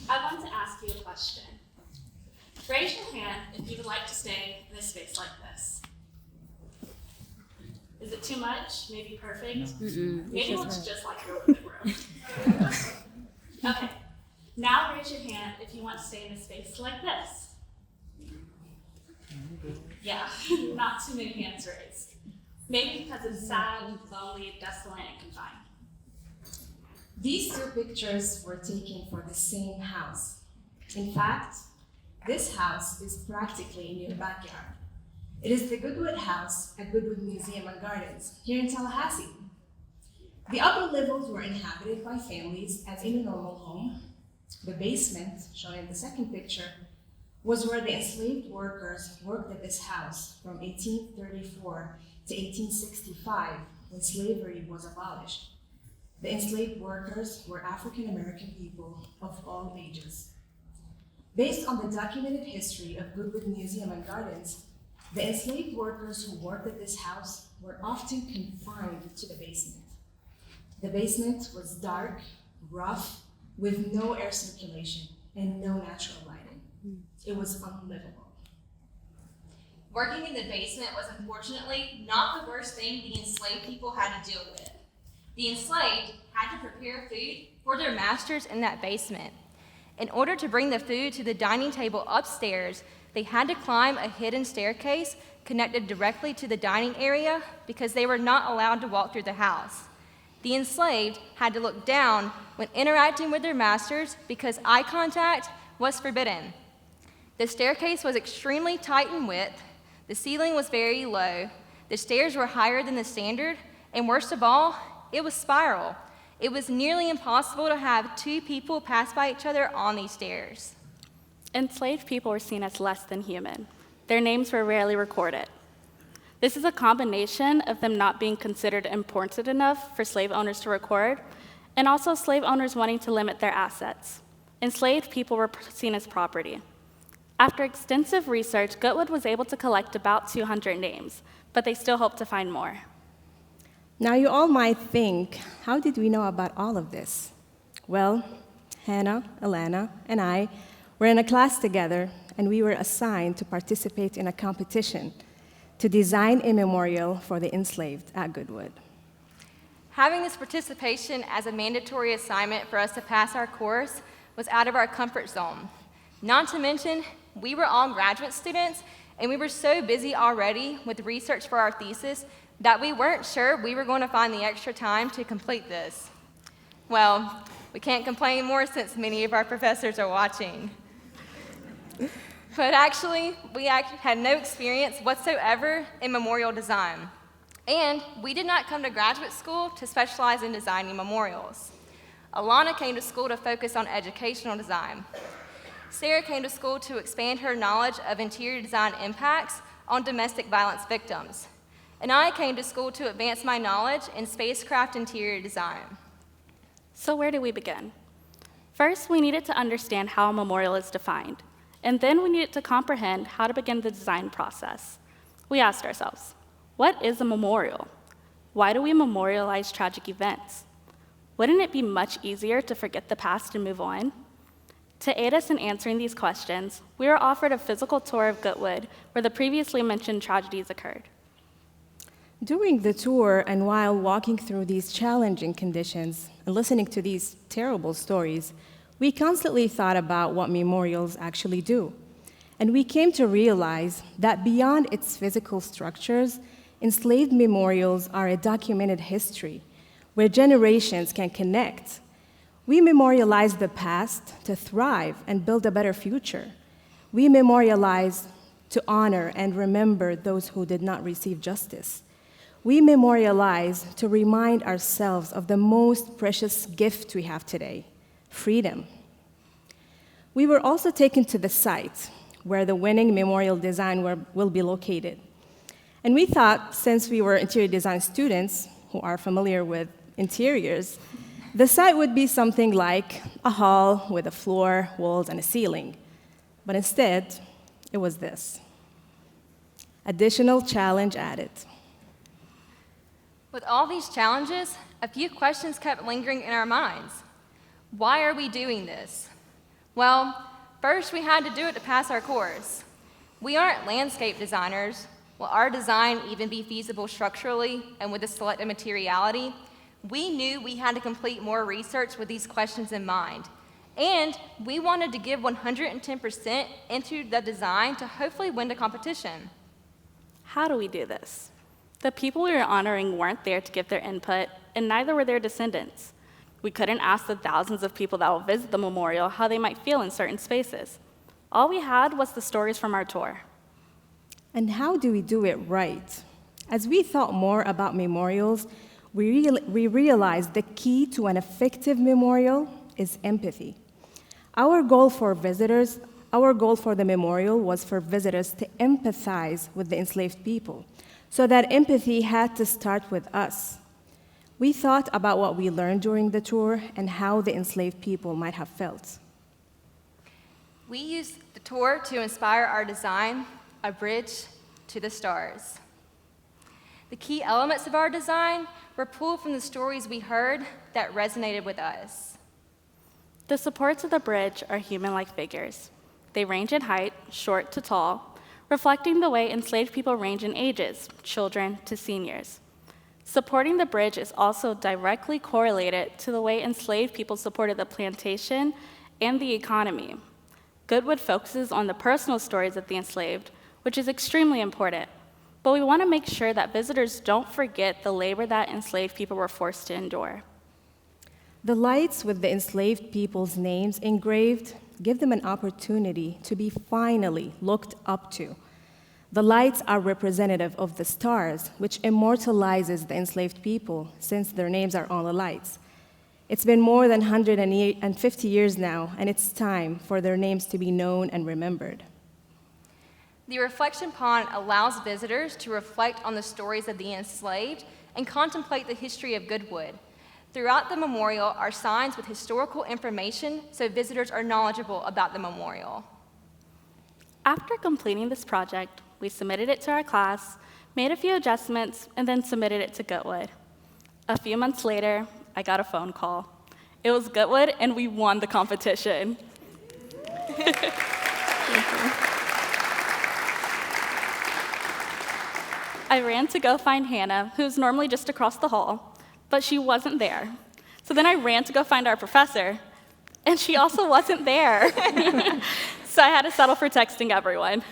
I want to ask you a question. Raise your hand if you would like to stay in a space like this. Is it too much? Maybe perfect? Maybe it looks just like your living room. Okay. Now raise your hand if you want to stay in a space like this. Yeah, not too many hands raised. Maybe because it's sad, lonely, desolate, and confined. These two pictures were taken for the same house. In fact, this house is practically in your backyard. It is the Goodwood House at Goodwood Museum and Gardens here in Tallahassee. The upper levels were inhabited by families as in a normal home. The basement, shown in the second picture, was where the enslaved workers worked at this house from 1834 to 1865, when slavery was abolished. The enslaved workers were African American people of all ages. Based on the documented history of Goodwood Museum and Gardens, the enslaved workers who worked at this house were often confined to the basement. The basement was dark, rough, with no air circulation and no natural lighting. It was unlivable. Working in the basement was unfortunately not the worst thing the enslaved people had to deal with. The enslaved had to prepare food for their masters in that basement. In order to bring the food to the dining table upstairs, they had to climb a hidden staircase connected directly to the dining area because they were not allowed to walk through the house. The enslaved had to look down when interacting with their masters because eye contact was forbidden. The staircase was extremely tight in width, the ceiling was very low, the stairs were higher than the standard, and worst of all, it was spiral. It was nearly impossible to have two people pass by each other on these stairs. Enslaved people were seen as less than human. Their names were rarely recorded. This is a combination of them not being considered important enough for slave owners to record, and also slave owners wanting to limit their assets. Enslaved people were seen as property. After extensive research, Goodwood was able to collect about 200 names, but they still hope to find more. Now you all might think, how did we know about all of this? Well, Hannah, Alana, and I were in a class together, and we were assigned to participate in a competition to design a memorial for the enslaved at Goodwood. Having this participation as a mandatory assignment for us to pass our course was out of our comfort zone. Not to mention, we were all graduate students, and we were so busy already with research for our thesis that we weren't sure we were going to find the extra time to complete this. Well, we can't complain more since many of our professors are watching. But actually, we had no experience whatsoever in memorial design. And we did not come to graduate school to specialize in designing memorials. Alana came to school to focus on educational design. Sarah came to school to expand her knowledge of interior design impacts on domestic violence victims. And I came to school to advance my knowledge in spacecraft interior design. So where do we begin? First, we needed to understand how a memorial is defined, and then we needed to comprehend how to begin the design process. We asked ourselves, what is a memorial? Why do we memorialize tragic events? Wouldn't it be much easier to forget the past and move on? To aid us in answering these questions, we were offered a physical tour of Goodwood, where the previously mentioned tragedies occurred. During the tour and while walking through these challenging conditions and listening to these terrible stories, we constantly thought about what memorials actually do. And we came to realize that beyond its physical structures, enslaved memorials are a documented history where generations can connect. We memorialize the past to thrive and build a better future. We memorialize to honor and remember those who did not receive justice. We memorialize to remind ourselves of the most precious gift we have today, freedom. We were also taken to the site where the winning memorial design will be located. And we thought, since we were interior design students who are familiar with interiors, the site would be something like a hall with a floor, walls, and a ceiling. But instead, it was this. Additional challenge added. With all these challenges, a few questions kept lingering in our minds. Why are we doing this? Well, first we had to do it to pass our course. We aren't landscape designers. Will our design even be feasible structurally and with the selected materiality? We knew we had to complete more research with these questions in mind. And we wanted to give 110% into the design to hopefully win the competition. How do we do this? The people we were honoring weren't there to give their input, and neither were their descendants. We couldn't ask the thousands of people that will visit the memorial how they might feel in certain spaces. All we had was the stories from our tour. And how do we do it right? As we thought more about memorials, we realized the key to an effective memorial is empathy. Our goal for the memorial was for visitors to empathize with the enslaved people. So that empathy had to start with us. We thought about what we learned during the tour and how the enslaved people might have felt. We used the tour to inspire our design, a bridge to the stars. The key elements of our design were pulled from the stories we heard that resonated with us. The supports of the bridge are human-like figures. They range in height, short to tall, reflecting the way enslaved people range in ages, children to seniors. Supporting the bridge is also directly correlated to the way enslaved people supported the plantation and the economy. Goodwood focuses on the personal stories of the enslaved, which is extremely important, but we want to make sure that visitors don't forget the labor that enslaved people were forced to endure. The lights with the enslaved people's names engraved give them an opportunity to be finally looked up to. The lights are representative of the stars, which immortalizes the enslaved people since their names are on the lights. It's been more than 150 years now, and it's time for their names to be known and remembered. The reflection pond allows visitors to reflect on the stories of the enslaved and contemplate the history of Goodwood. Throughout the memorial are signs with historical information so visitors are knowledgeable about the memorial. After completing this project, we submitted it to our class, made a few adjustments, and then submitted it to Goodwood. A few months later, I got a phone call. It was Goodwood, and we won the competition. I ran to go find Hannah, who's normally just across the hall, but she wasn't there. So then I ran to go find our professor, and she also wasn't there. So I had to settle for texting everyone.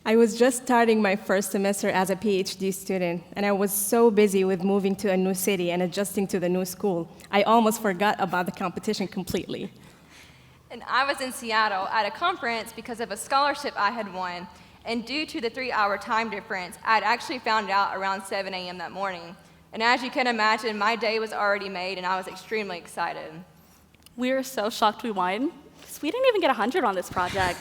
I was just starting my first semester as a PhD student, and I was so busy with moving to a new city and adjusting to the new school, I almost forgot about the competition completely. And I was in Seattle at a conference because of a scholarship I had won, and due to the 3-hour time difference, I had actually found out around 7 a.m. that morning. And as you can imagine, my day was already made, and I was extremely excited. We were so shocked we won, because we didn't even get 100 on this project.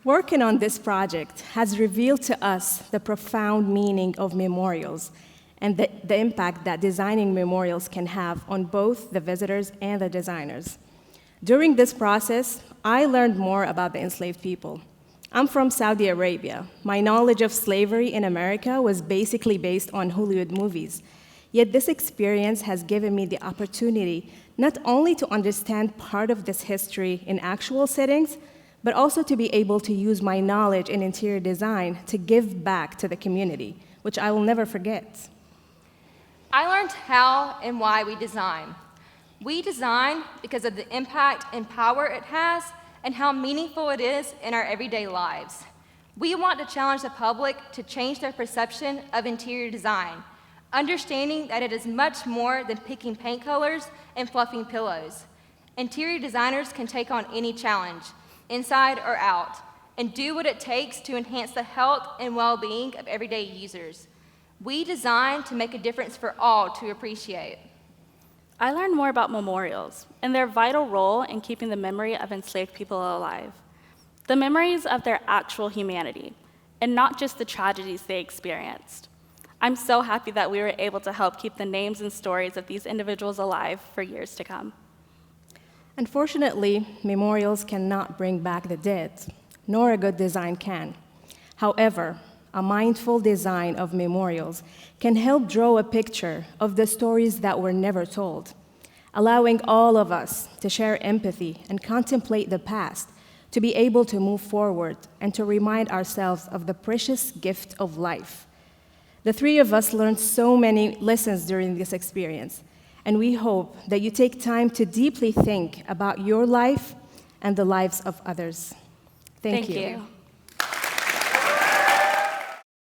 Working on this project has revealed to us the profound meaning of memorials and the impact that designing memorials can have on both the visitors and the designers. During this process, I learned more about the enslaved people. I'm from Saudi Arabia. My knowledge of slavery in America was basically based on Hollywood movies. Yet this experience has given me the opportunity not only to understand part of this history in actual settings, but also to be able to use my knowledge in interior design to give back to the community, which I will never forget. I learned how and why we design. We design because of the impact and power it has and how meaningful it is in our everyday lives. We want to challenge the public to change their perception of interior design, understanding that it is much more than picking paint colors and fluffing pillows. Interior designers can take on any challenge, inside or out, and do what it takes to enhance the health and well-being of everyday users. We design to make a difference for all to appreciate. I learned more about memorials and their vital role in keeping the memory of enslaved people alive. The memories of their actual humanity, and not just the tragedies they experienced. I'm so happy that we were able to help keep the names and stories of these individuals alive for years to come. Unfortunately, memorials cannot bring back the dead, nor a good design can. However, a mindful design of memorials can help draw a picture of the stories that were never told, allowing all of us to share empathy and contemplate the past, to be able to move forward and to remind ourselves of the precious gift of life. The three of us learned so many lessons during this experience, and we hope that you take time to deeply think about your life and the lives of others. Thank you.